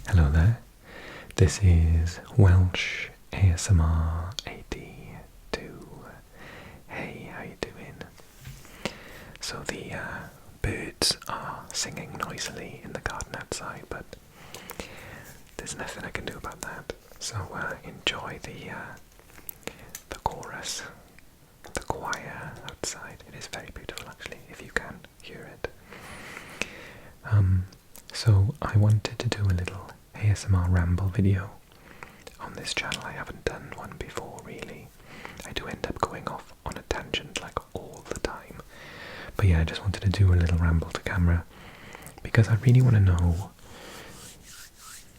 Hello there, this is Welsh ASMR 82. Hey, how you doing? So the birds are singing noisily in the garden outside, but there's nothing I can do about that. So enjoy the chorus, the choir outside. It is very beautiful actually, if you can hear it. So I wanted to do a little ASMR ramble video on this channel. I haven't done one before really. I do end up going off on a tangent like all the time. But yeah, I just wanted to do a little ramble to camera because I really want to know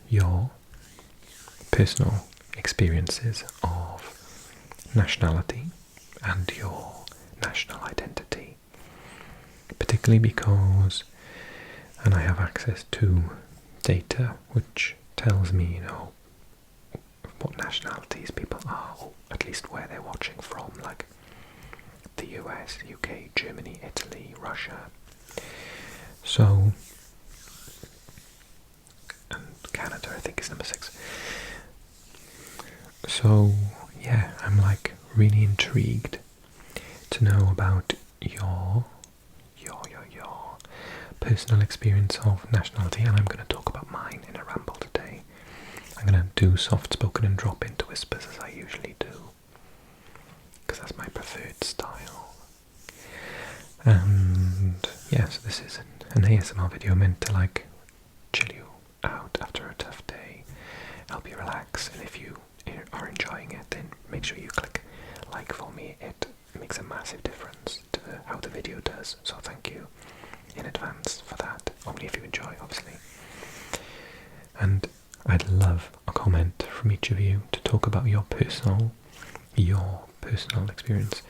your personal experiences of nationality and your national identity. Particularly because, and I have access to data which tells me, you know, what nationalities people are, or at least where they're watching from, like the US, UK, Germany, Italy, Russia. So, and Canada I think is number 6. So yeah, I'm like really intrigued to know about your personal experience of nationality, and I'm going to talk about mine in a ramble today. I'm going to do soft spoken and drop into whispers as I usually do, because that's my preferred style. And yeah, so this is an ASMR video meant to like chill you out after a tough day, help you relax, and if you are enjoying it, then make sure you click like for me. It makes a massive difference to how the video does, so thank you in advance for that, only if you enjoy obviously. And I'd love a comment from each of you to talk about your personal experience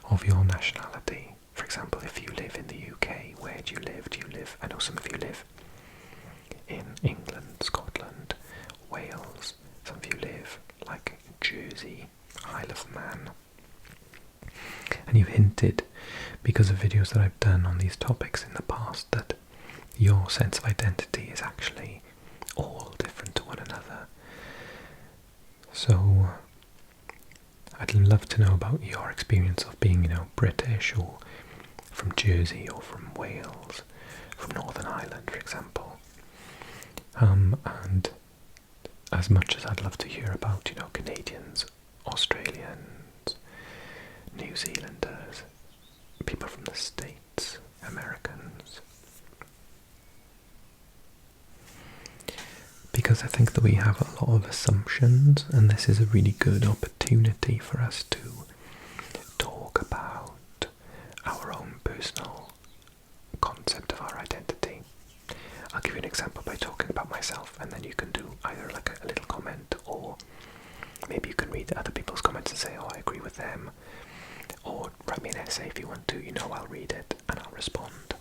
of your nationality. For example, if you live in the UK, where do you live? Do you live, I know some of you live in England, Scotland, Wales, some of you live like Jersey, Isle of Man. And you've hinted, because of videos that I've done on these topics in the past, that your sense of identity is actually all different to one another. So I'd love to know about your experience of being, you know, British, or from Jersey, or from Wales, from Northern Ireland, for example. And as much as I'd love to hear about, you know, Canadians, Australians, New Zealanders, people from the States, Americans. Because I think that we have a lot of assumptions, and this is a really good opportunity for us to talk about our own personal concept of our identity. I'll give you an example by talking about myself, and then you can do either like a little comment, or maybe you can read other people's comments and say, oh, I agree with them. Or write me an essay if you want to, you know, I'll read it and I'll respond.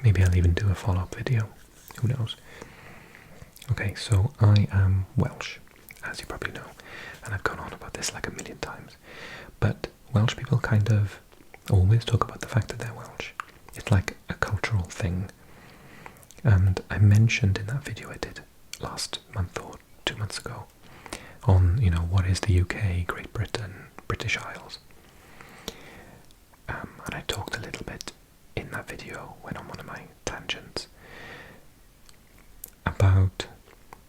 Maybe I'll even do a follow-up video, who knows. Okay, so I am Welsh, as you probably know, and I've gone on about this like a million times, but Welsh people kind of always talk about the fact that they're Welsh. It's like a cultural thing, and I mentioned in that video I did last month or 2 months ago on, you know, what is the UK, Great Britain, British Isles. And I talked a little bit in that video, went on one of my tangents, about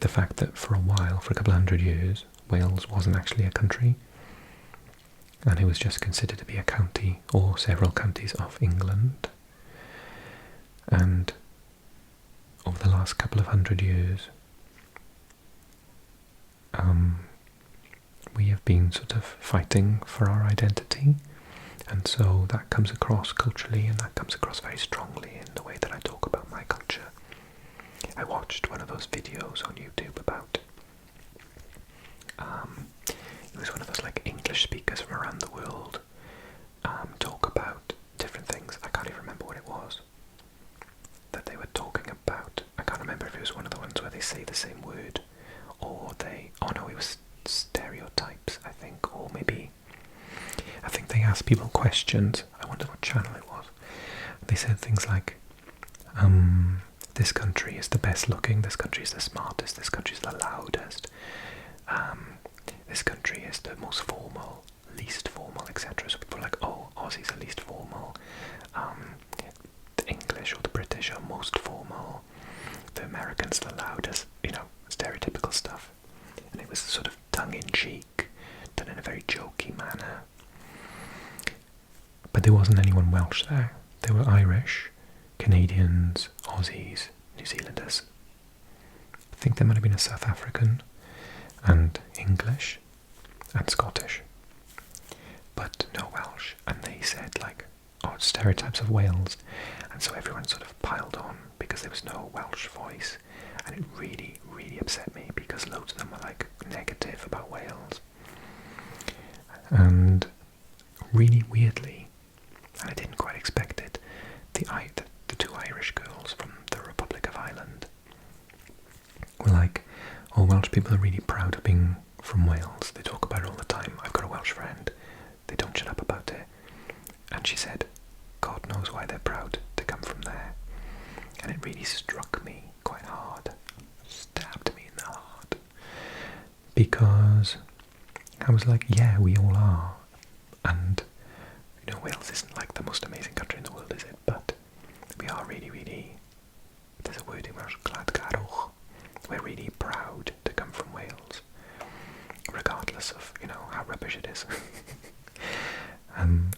the fact that for a while, for a couple of 100 years, Wales wasn't actually a country, and it was just considered to be a county or several counties of England. And over the last couple of 100 years, we have been sort of fighting for our identity. And so that comes across culturally, and that comes across very strongly in the way that I talk about my culture. I watched one of those videos on YouTube about, it was one of those like English speakers from around the world, talk about different things. I can't even remember what it was that they were talking about. I can't remember if it was one of the ones where they say the same word, or oh no, it was stereotypes, I think, or maybe, I think they asked people questions. I wonder what channel it was. They said things like, this country is the best looking, this country is the smartest, this country is the loudest, this country is the most formal, least formal, etc. So people are like, oh, Aussies are least formal, the English or the British are most formal, the Americans are the loudest, you know, stereotypical stuff. And it was sort of tongue-in-cheek, done in a very jokey manner. But there wasn't anyone Welsh there. There were Irish, Canadians, Aussies, New Zealanders. I think there might have been a South African, and English, and Scottish. But no Welsh. And they said, like, oh, stereotypes of Wales. And so everyone sort of piled on because there was no Welsh voice. And it really, really upset me because loads of them were, like, negative about Wales. And really weirdly, and I didn't quite expect it, the two Irish girls from the Republic of Ireland were like, oh, Welsh people are really proud of being from Wales. They talk about it all the time. I've got a Welsh friend. They don't shut up about it. And she said, God knows why they're proud to come from there. And it really struck me quite hard. Stabbed me in the heart. Because I was like, yeah, we all are. And, you know, Wales isn't like the most amazing country in the world, is it? But we are really, really, there's a word in Welsh, gladgarwch. We're really proud to come from Wales, regardless of, you know, how rubbish it is.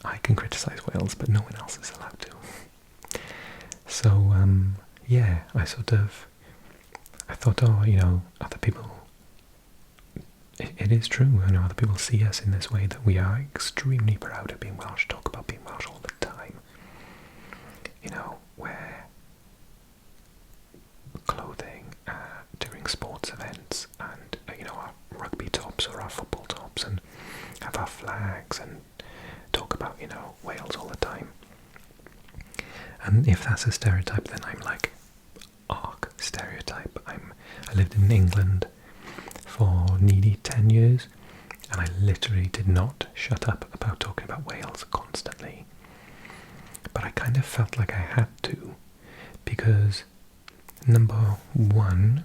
I can criticise Wales, but no one else is allowed to. So, yeah, I thought, oh, you know, other people, it is true, you know, other people see us in this way, that we are extremely proud of being Welsh, talk about being Welsh all the time. You know, wear clothing during sports events, and, you know, our rugby tops or our football tops, and have our flags, and talk about, you know, Wales all the time. And if that's a stereotype, then I'm like, arc stereotype. I lived in England for nearly 10 years, and I literally did not shut up about talking about Wales constantly. But I kind of felt like I had to, because number one,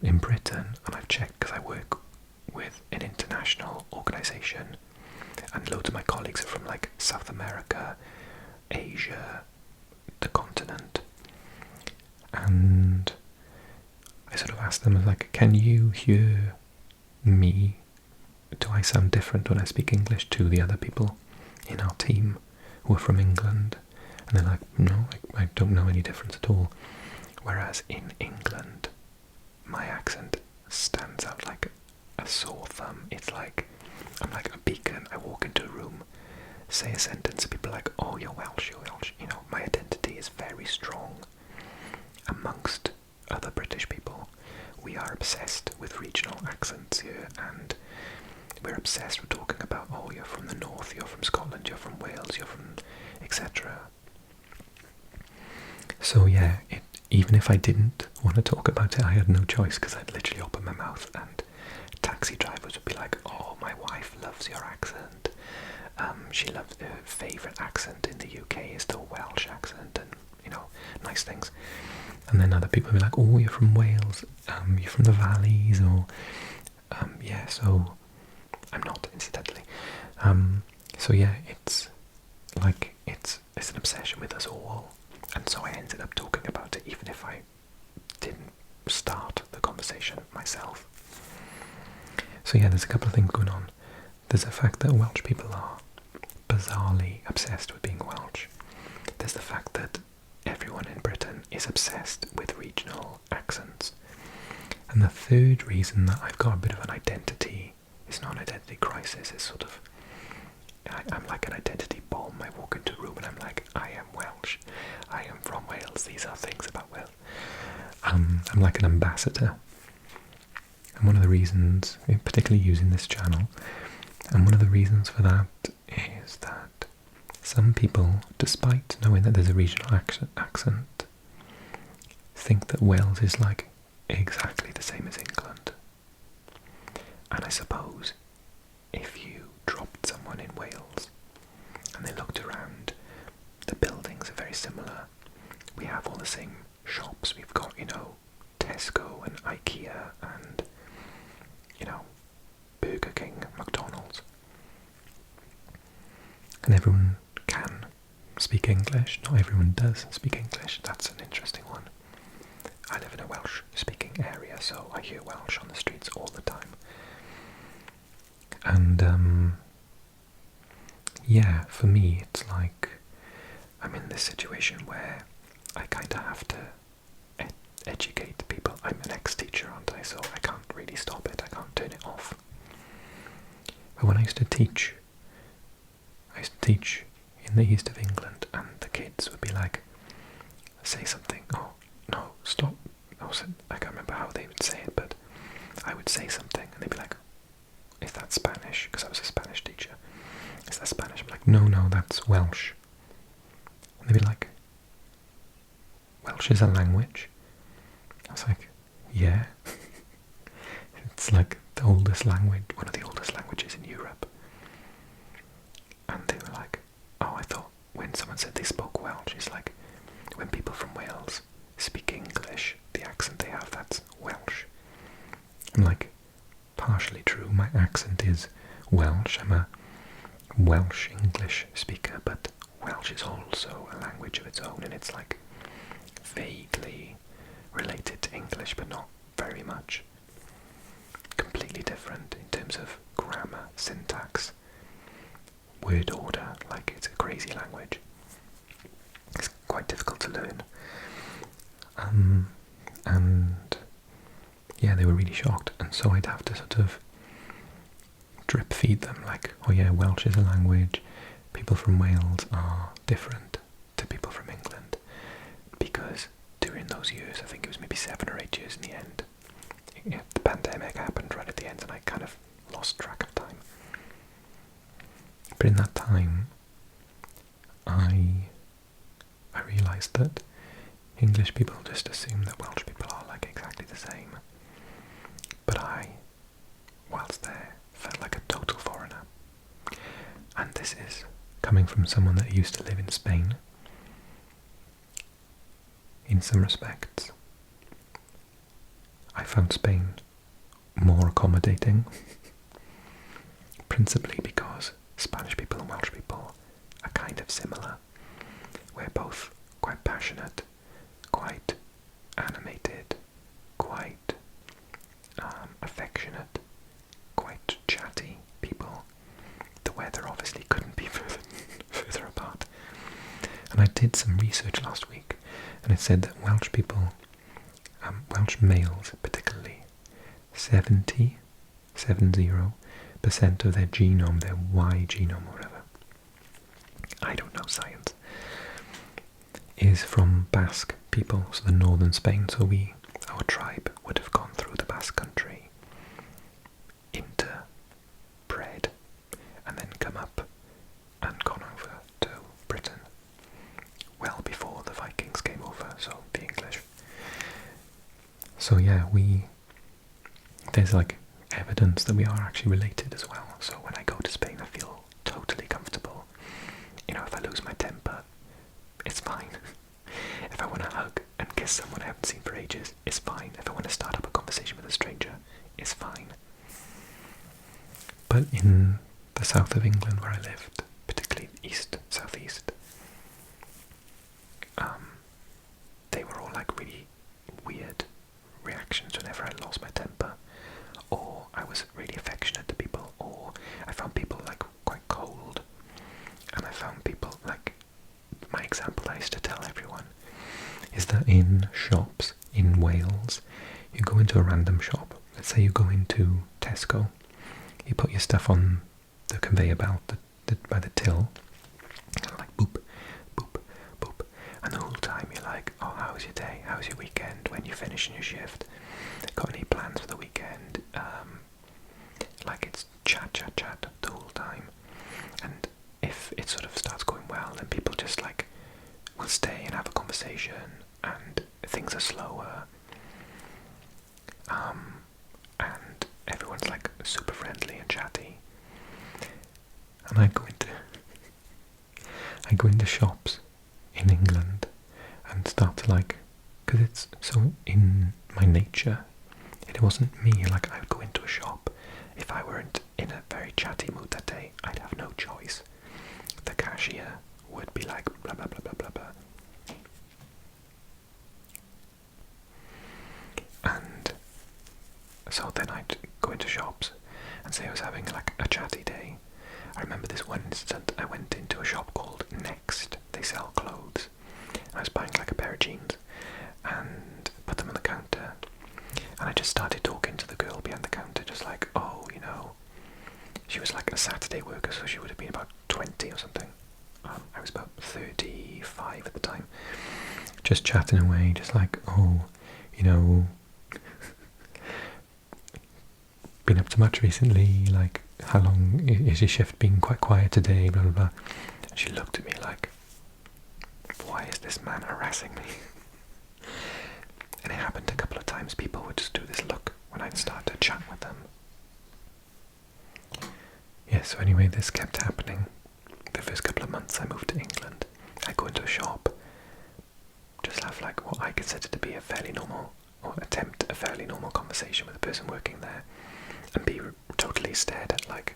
in Britain, and I've checked because I work with an international organisation, and loads of my colleagues are from like South America, Asia, the continent, and I sort of asked them, like, can you hear me? Do I sound different when I speak English to the other people in our team who are from England? And they're like, no, I don't know any difference at all. Whereas in England, my accent stands out like a sore thumb. It's like, I'm like a beacon. I walk into a room, say a sentence, and people are like, oh, you're Welsh, you're Welsh. You know, my identity is very strong amongst other British people. We are obsessed with regional accents here, and we're obsessed with talking about, oh, you're from the north, you're from Scotland, you're from Wales, you're from etc. So yeah, even if I didn't want to talk about it, I had no choice, because I'd literally open my mouth and taxi drivers would be like, oh, my wife loves your accent. She loves, her favourite accent in the UK is the Welsh accent, and, you know, nice things. And then other people will be like, oh, you're from Wales, you're from the valleys, or, yeah, so, I'm not, incidentally. So yeah, it's, like, it's an obsession with us all, and so I ended up talking about it, even if I didn't start the conversation myself. So yeah, there's a couple of things going on. There's the fact that Welsh people are bizarrely obsessed with being Welsh. There's the fact that everyone in Britain is obsessed with regional accents. And the third reason that I've got a bit of an identity, it's not an identity crisis, it's sort of, I'm like an identity bomb. I walk into a room and I'm like, I am Welsh, I am from Wales, these are things about Wales. I'm like an ambassador. And one of the reasons, particularly using this channel, and one of the reasons for that is that some people, despite knowing that there's a regional accent, think that Wales is like exactly the same as England. And I suppose if you dropped someone in Wales and they looked around, the buildings are very similar. We we have all the same shops. We've got, Tesco and IKEA and, Burger King, McDonald's. And everyone can speak English. Not everyone does speak English. That's an interesting one. I live in a Welsh-speaking area, so I hear Welsh on the streets all the time. And, yeah, for me, it's like I'm in this situation where I kind of have to educate people. I'm an ex-teacher, aren't I? So I can't really stop it. I can't turn it off. But when I used to teach in the east of England, and the kids would be like, say something. Oh, no, stop. I can't remember how they would say it, but I would say something, and they'd be like, is that Spanish? Because I was a Spanish teacher. Is that Spanish? I'm like, no, that's Welsh. And they'd be like, Welsh is a language? I was like, yeah. It's like the oldest language, one of the oldest languages in Europe. And they were like, oh, I thought when someone said they spoke Welsh, it's like when people from Wales speak English, the accent they have, that's Welsh. I'm like, partially true, my accent is Welsh. I'm a Welsh English speaker, but Welsh is also a language of its own, and it's like vaguely related to English, but not very much. Completely different in terms of grammar, syntax, word order. Like, it's a crazy language. It's quite difficult to learn. And yeah, they were really shocked, and so I'd have to sort of drip feed them, like, oh yeah, Welsh is a language, people from Wales are different to people from England, because during those years, I think it was maybe 7 or 8 years in the end, the pandemic happened right at the end, and I kind of lost track of time. But in that time, I realised that English people just assume that Welsh people are like exactly the same. But I, whilst there, felt like a total foreigner. And this is coming from someone that used to live in Spain. In some respects, I found Spain more accommodating, principally because Spanish people and Welsh people are kind of similar. We're both quite passionate, quite animated, quite affectionate, quite chatty people. The weather obviously couldn't be further apart. And I did some research last week, and it said that Welsh people, Welsh males particularly, 70% of their genome, their Y genome or whatever, I don't know science, is from Basque people, so the northern Spain. So our tribe would have gone through the Basque country, interbred, and then come up and gone over to Britain well before the Vikings came over, so the English. So yeah, there's like evidence that we are actually related as well. So when I go to Spain, I feel totally comfortable. If I lose my temper, it's fine. If I want to hug and kiss someone I haven't seen for ages, it's fine. If I want to start up a conversation with a stranger, it's fine. But in the south of England where I lived, particularly east, southeast, they were all like really weird reactions whenever I lost my temper, or I was really affectionate to people, or I found people like quite cold, and I found people like, my example I used to tell everyone is that in shops in Wales, you go into a random shop, let's say you go into Tesco, you put your stuff on the conveyor belt by the till, kind of like boop, boop, boop, and the whole time you're like, oh, how's your day, how's your weekend, when you're finishing your shift, got any plans for the weekend, like it's chat the whole time. And if it sort of starts going well, then people just like will stay and have a conversation, and things are slower, and everyone's like super friendly and chatty. And I go into shops in England, and start to like, because it's so in my nature. It wasn't me, like I would go into a shop. If I weren't in a very chatty mood that day, I'd have no choice. The cashier would be like, blah blah blah blah blah blah. And so then I'd go into shops and say I was having like a chatty day. I remember this one instant, I went into a shop called Next. They sell clothes. I was buying like a pair of jeans and put them on the counter. And I just started talking to the girl behind the counter, just like, oh, you know, she was like a Saturday worker, so she would have been about 20 or something. I was about 35 at the time. Just chatting away, just like, oh, you know, been up to much recently, like, how long is your shift been quite quiet today, blah blah blah. And she looked at me like, why is this man harassing me? And it happened a couple of times. People would just do this look when I'd start to chat with them. Yeah, so anyway, this kept happening. The first couple of months I moved to England, I go into a shop, just have like what I consider to be a fairly normal, or attempt a fairly normal conversation with a person working there, and be totally stared at like.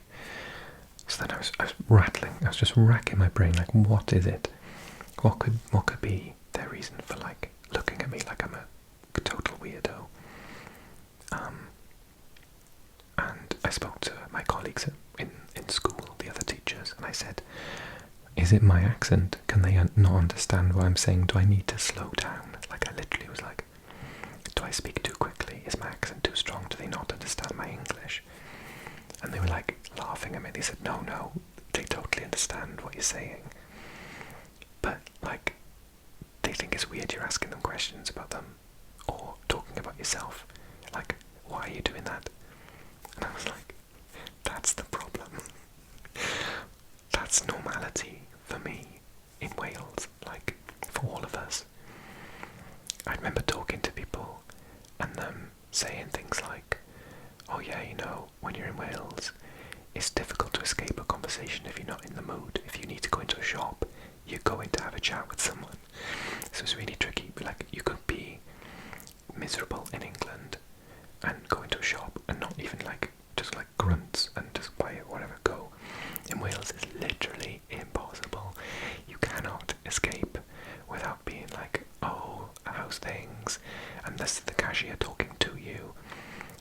So then I was rattling, I was just racking my brain, like, what is it? What could be their reason for like looking at me like I'm a total weirdo? And I spoke to my colleagues in school, the other teachers, and I said, is it my accent? Can they not understand what I'm saying? Do I need to slow down? Like, I literally was like, do I speak too quickly? Is my accent too strong? Do they not understand my English? And they were like laughing at me. They said, no, they totally understand what you're saying. But like, they think it's weird you're asking them questions about them, or talking about yourself. Like, why are you doing that? And I was like, that's the problem. That's normality for me in Wales, like, for all of us. I remember talking to people and them saying things like, oh yeah, you know, when you're in Wales, it's difficult to escape a conversation if you're not in the mood. If you need to go into a shop, you're going to have a chat with someone. So it's really tricky, but like, you could be miserable in England and go into a shop and not even like, just like grunts and just buy it, whatever, go. In Wales, it's literally impossible. You cannot escape without being like, oh, how's things? And this is the cashier talking to you.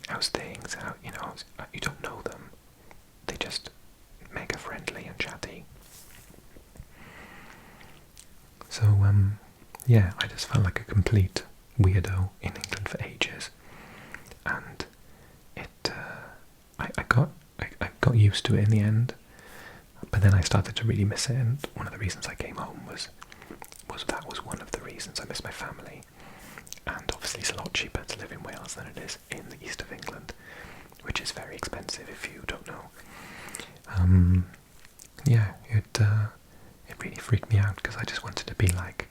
How's things? How, you know, you don't know them. They just mega friendly and chatty. So, yeah, I just felt like a complete weirdo in England for ages. And it, I got used to it in the end. But then I started to really miss it, and one of the reasons I came home was that was one of the reasons I miss my family. And obviously it's a lot cheaper to live in Wales than it is in the east of England, which is very expensive if you don't know. Yeah, it really freaked me out because I just wanted to be like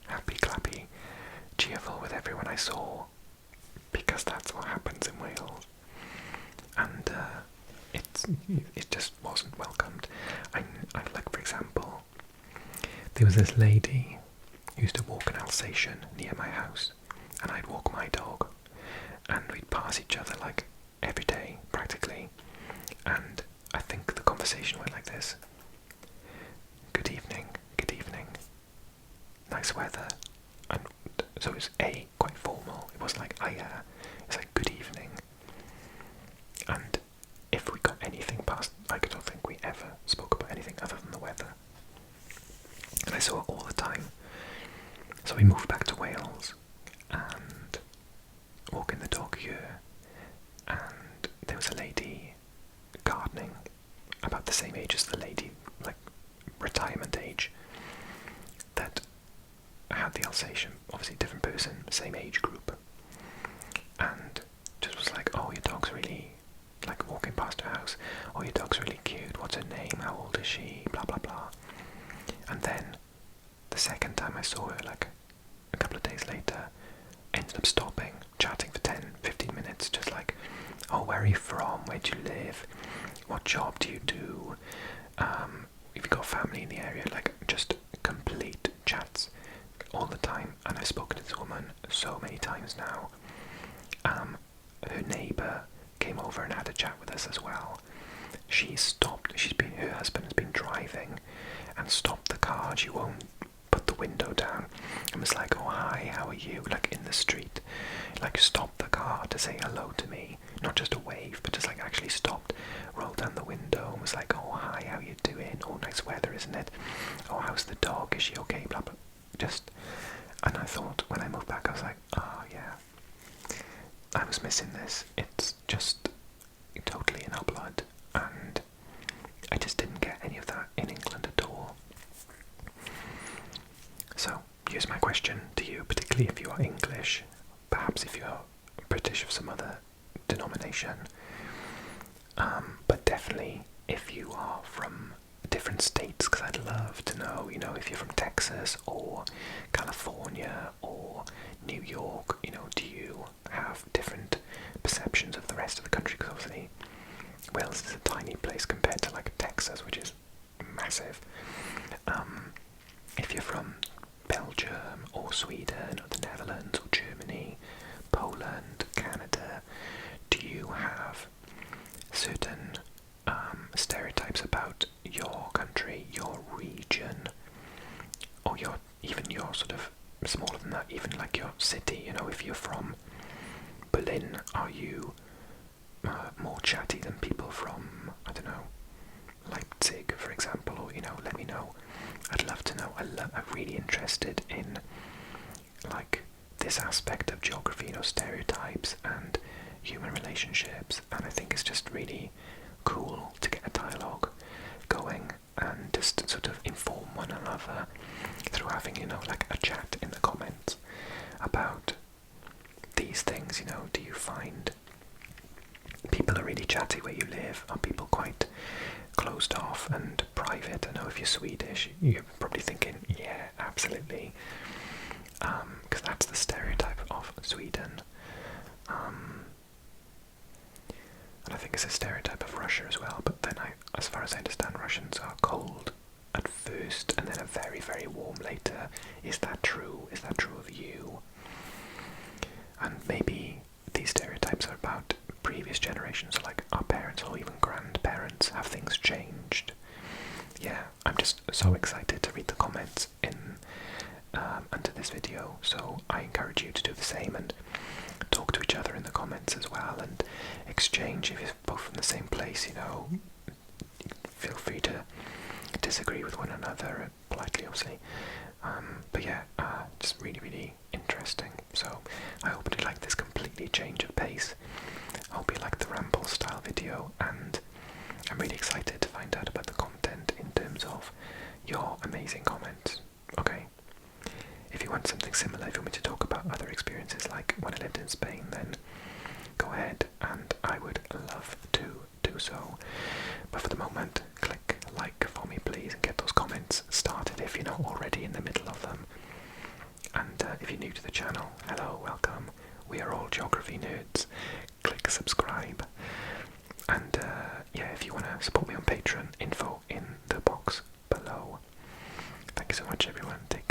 happy, clappy, cheerful with everyone I saw, because that's what happens in Wales. And it just wasn't welcomed. I like, for example, there was this lady who used to walk an Alsatian near my house, and I'd walk my dog, and we'd pass each other like every day practically, and I think the conversation went like this: good evening, nice weather. And so it was quite formal. It wasn't like it's like good evening. And if we got anything past, I don't think we ever spoke about anything other than the weather. And I saw it all the time. So we moved back to Wales and walking the dog here, and there was a lady gardening about the same age as the lady, like retirement age, that had the Alsatian, obviously different person, same age group, and just was like, oh, your dog's really, like walking past her house, oh, your dog's really cute, what's her name, how old is she, blah blah blah. And then the second time I saw her, like a couple of days later, ended up stopping, chatting for 10-15 minutes, just like, oh, where are you from, where do you live, what job do you do, if you've got family in the area, like just complete chats, all the time, and I've spoken to this woman so many times now. Her neighbour came over and had a chat with us as well. She stopped, her husband has been driving and stopped the car. She won't put the window down and was like, oh hi, how are you, like in the street, like stopped the car to say hello to me, not just a wave, but just like actually stopped, rolled down the window and was like, oh hi, how you doing, oh nice weather isn't it, oh how's the dog, is she okay, blah blah, just. And I thought when I moved back I was like, oh yeah, I was missing this. It's just totally in our blood, and I just didn't get any of that in England at all. So here's my question to you, particularly if you are English, perhaps if you are British of some other denomination, but definitely if you are from different states, because I'd love to know, you know, if you're from Texas or California or New York, you know, do you have different perceptions of the rest of the country? Because obviously Wales is a tiny place compared to like Texas, which is massive. If you're from Belgium or Sweden or the Netherlands or Germany, Poland, Canada, do you have certain stereotypes about your country, your region, or even your sort of smaller than that, even like your city? You know, if you're from Berlin, are you more chatty than people from, I don't know, Leipzig, for example? Or, you know, let me know. I'd love to know. I'm really interested in like this aspect of geography, you know, stereotypes and human relationships, and I think it's just really cool to get a dialogue going and just sort of inform one another through having, you know, like a chat in the comments about these things. You know, do you find people are really chatty where you live? Are people quite closed off and private? I know if you're Swedish, you're probably thinking, yeah, absolutely, because that's the stereotype of Sweden. And I think it's a stereotype of Russia as well, but then as far as I understand, Russians are cold at first and then are very, very warm later. Is that true? Is that true of you? And maybe these stereotypes are about previous generations, like our parents or even grandparents. Have things changed? Yeah, I'm just so excited to read the comments under this video, so I encourage you to do the same and talk to each other in the comments as well, and exchange. If you're both from the same place, you know, feel free to disagree with one another politely, obviously. But yeah, just really, really interesting. So I hope you like this completely change of pace. I hope you like the ramble style video, and I'm really excited to find out about the content in terms of your amazing comments. Okay, if you want something similar, if you want me to talk about other experiences like when I lived in Spain, then go ahead and I would love to do so. But for the moment, click like for me please and get those comments started if you're not already in the middle of them. And if you're new to the channel, hello, welcome. We are all geography nerds. Click subscribe. And yeah, if you want to support me on Patreon, info in the box below. Thank you so much everyone. Take